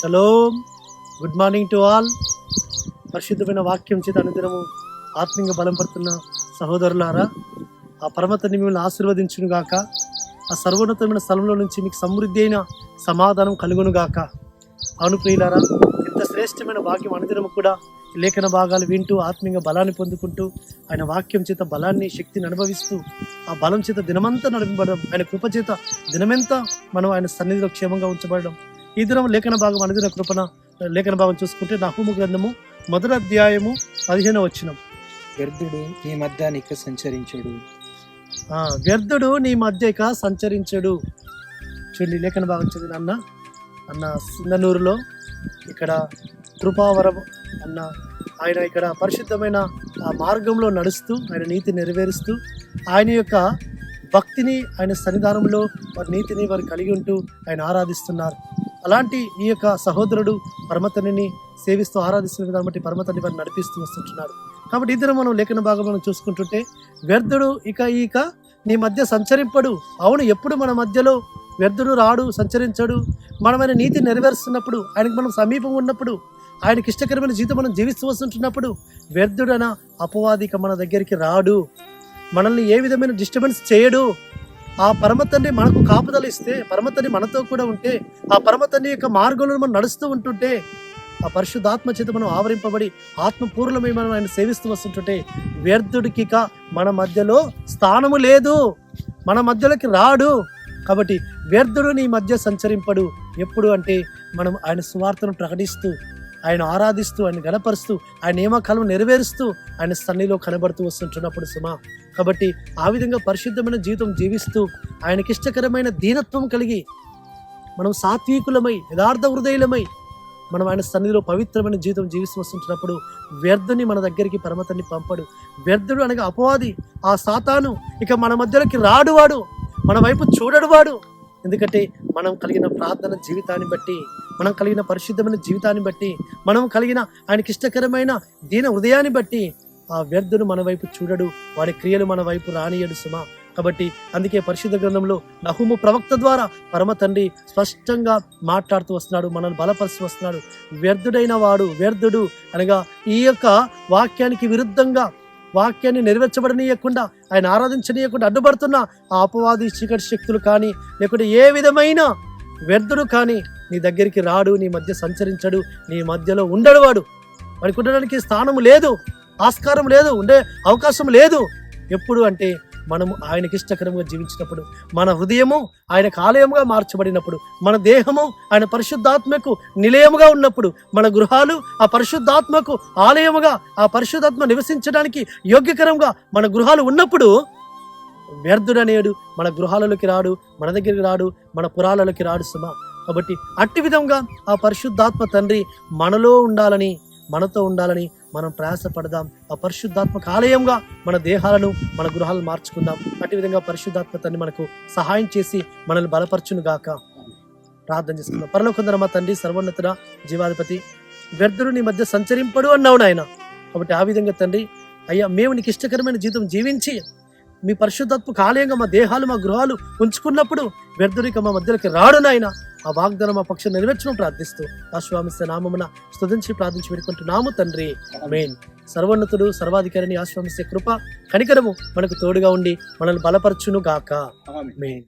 Shalom. Good morning to all. పరిశుద్ధమైన వాక్యం చేత అనుదినము ఆత్మీయంగా బలం పడుతున్న సహోదరులారా, ఆ పరమతని మిమ్మల్ని ఆశీర్వదించును గాక. ఆ సర్వోన్నతమైన స్థలంలో నుంచి మీకు సమృద్ధి అయిన సమాధానం కలుగును గాక. అవును ప్రియులారా, ఇంత శ్రేష్టమైన భాగ్యం అనుదినము కూడా లేఖన భాగాలు వింటూ ఆత్మీయంగా బలాన్ని పొందుకుంటూ ఆయన వాక్యం చేత బలాన్ని, శక్తిని అనుభవిస్తూ ఆ బలం చేత దినమంతా నడిపబడడం, ఆయన కృప చేత దినమెంతా మనం ఆయన సన్నిధిలో క్షేమంగా ఉంచబడడం. ఈ దినం లేఖన భాగం అనుదిన కృపణ లేఖన భాగం చూసుకుంటే నహూము గ్రంథము 1వ అధ్యాయము 15వ వచనం. వ్యర్థుడు నీ మధ్య నీకు సంచరించుడు. వ్యర్థుడు నీ మధ్య ఇక సంచరించడు. చూడండి లేఖన భాగం చదివిన అన్న సింగనూరులో ఇక్కడ కృపావరం అన్న ఆయన ఇక్కడ పరిశుద్ధమైన ఆ మార్గంలో నడుస్తూ ఆయన నీతి నెరవేరుస్తూ ఆయన యొక్క భక్తిని ఆయన సన్నిధానంలో వారి నీతిని వారు కలిగి ఉంటూ ఆయన ఆరాధిస్తున్నారు. అలాంటి ఈ యొక్క సహోదరుడు పరమతనిని సేవిస్తూ ఆరాధిస్తున్న విధానం బట్టి పరమతని వారిని నడిపిస్తూ వస్తుంటున్నాడు. కాబట్టి ఇద్దరు మనం లేఖన భాగం మనం చూసుకుంటుంటే వ్యర్థుడు ఇక నీ మధ్య సంచరింపడు. అవును, ఎప్పుడు మన మధ్యలో వ్యర్థుడు రాడు, సంచరించడు. మనమైన నీతి నెరవేరుస్తున్నప్పుడు, ఆయనకు మనం సమీపం ఉన్నప్పుడు, ఆయనకి ఇష్టకరమైన జీవితం మనం జీవిస్తూ వస్తుంటున్నప్పుడు వ్యర్థుడన అపవాదిక మన దగ్గరికి రాడు. మనల్ని ఏ విధమైన డిస్టర్బెన్స్ చేయడు. ఆ పరమతండ్రి మనకు కాపుదల ఇస్తే, పరమతండ్రి మనతో కూడా ఉంటే, ఆ పరమతండ్రి యొక్క మార్గంలో మనం నడుస్తూ ఉంటుంటే, ఆ పరిశుద్ధాత్మ చేత మనం ఆవరింపబడి ఆత్మపూర్ణమై మనం ఆయన సేవిస్తూ వస్తుంటుంటే వ్యర్థుడికి మన మధ్యలో స్థానము లేదు, మన మధ్యలోకి రాడు. కాబట్టి వ్యర్థుడు నీ మధ్య సంచరింపడు. ఎప్పుడు అంటే మనం ఆయన సువార్తను ప్రకటిస్తూ, ఆయన ఆరాధిస్తూ, ఆయన గణపరుస్తూ, ఆయన నియమకాలం నెరవేరుస్తూ ఆయన సన్నిధిలో కనబడుతూ వస్తుంటున్నప్పుడు సుమా. కాబట్టి ఆ విధంగా పరిశుద్ధమైన జీవితం జీవిస్తూ ఆయనకి ఇష్టకరమైన దీనత్వం కలిగి మనం సాత్వికులమై యథార్థ హృదయులమై మనం ఆయన సన్నిధిలో పవిత్రమైన జీవితం జీవిస్తూ వస్తుంటున్నప్పుడు వ్యర్థుని మన దగ్గరికి పరమతన్ని పంపడు. వ్యర్థుడు అనగా అపవాది, ఆ సాతాను ఇక మన మధ్యలోకి రాడు. వాడు మన వైపు చూడడు. వాడు ఎందుకంటే మనం కలిగిన ప్రార్థన జీవితాన్ని బట్టి, మనం కలిగిన పరిశుద్ధమైన జీవితాన్ని బట్టి, మనం కలిగిన ఆయనకి ఇష్టకరమైన దీన హృదయాన్ని బట్టి ఆ వ్యర్థుడు మన వైపు చూడడు, వాడి క్రియలు మన వైపు రానియడు సుమా. కాబట్టి అందుకే పరిశుద్ధ గ్రంథంలో నహూము ప్రవక్త ద్వారా పరమ తండ్రి స్పష్టంగా మాట్లాడుతూ వస్తున్నాడు, మనల్ని బలపరుస్తూ వస్తున్నాడు. వ్యర్థుడైన వాడు, వ్యర్థుడు అనగా ఈ యొక్క వాక్యానికి విరుద్ధంగా, వాక్యాన్ని నెరవేర్చబడనీయకుండా, ఆయన ఆరాధించనీయకుండా అడ్డుపడుతున్న ఆ అపవాది చీకటి శక్తులు కానీ, లేకుంటే ఏ విధమైన వ్యర్థుడు కానీ నీ దగ్గరికి రాడు, నీ మధ్య సంచరించడు, నీ మధ్యలో ఉండడు. వాడికి ఉండడానికి స్థానం లేదు, ఆస్కారం లేదు, ఉండే అవకాశం లేదు. ఎప్పుడు అంటే మనము ఆయనకి ఇష్టకరంగా జీవించినప్పుడు, మన హృదయము ఆయనకు ఆలయముగా మార్చబడినప్పుడు, మన దేహము ఆయన పరిశుద్ధాత్మకు నిలయముగా ఉన్నప్పుడు, మన గృహాలు ఆ పరిశుద్ధాత్మకు ఆలయముగా, ఆ పరిశుద్ధాత్మ నివసించడానికి యోగ్యకరంగా మన గృహాలు ఉన్నప్పుడు వ్యర్థుడనేడు మన గృహాలలోకి రాడు, మన దగ్గరికి రాడు, మన పురాలలోకి రాడు సుమా. కాబట్టి అట్టి విధంగా ఆ పరిశుద్ధాత్మ తండ్రి మనలో ఉండాలని, మనతో ఉండాలని మనం ప్రయాసపడదాం. ఆ పరిశుద్ధాత్మక ఆలయంగా మన దేహాలను, మన గృహాలను మార్చుకుందాం. అట్టి విధంగా పరిశుద్ధాత్మ తండ్రి మనకు సహాయం చేసి మనల్ని బలపరచును గాక. ప్రార్థన చేసుకుందాం. పరలోకందర మా తండ్రి, సర్వోన్నతుడ, జీవాధిపతి, వ్యర్థుడు నీ మధ్య సంచరింపడు అన్నావు నాయన. కాబట్టి ఆ విధంగా తండ్రి అయ్యా, మేము నీకు ఇష్టకరమైన జీవితం జీవించి మీ పరిశుద్ధాత్మక ఆలయంగా మా దేహాలు, మా గృహాలు ఉంచుకున్నప్పుడు వ్యర్థుడికి మా మధ్యలోకి రాడు నాయన. ఆ వాగ్దానం మా పక్షం నెరవేర్చడం ప్రార్థిస్తూ ఆశ్వామిస్తే నామమున స్తుతించి ప్రార్థించి వేడుకుంటున్నాము తండ్రి, ఆమేన్. సర్వోన్నతుడు, సర్వాధికారిని ఆశ్వామిస్తే కృప, కనికరము మనకు తోడుగా ఉండి మనల్ని బలపరచును గాక. ఆమేన్.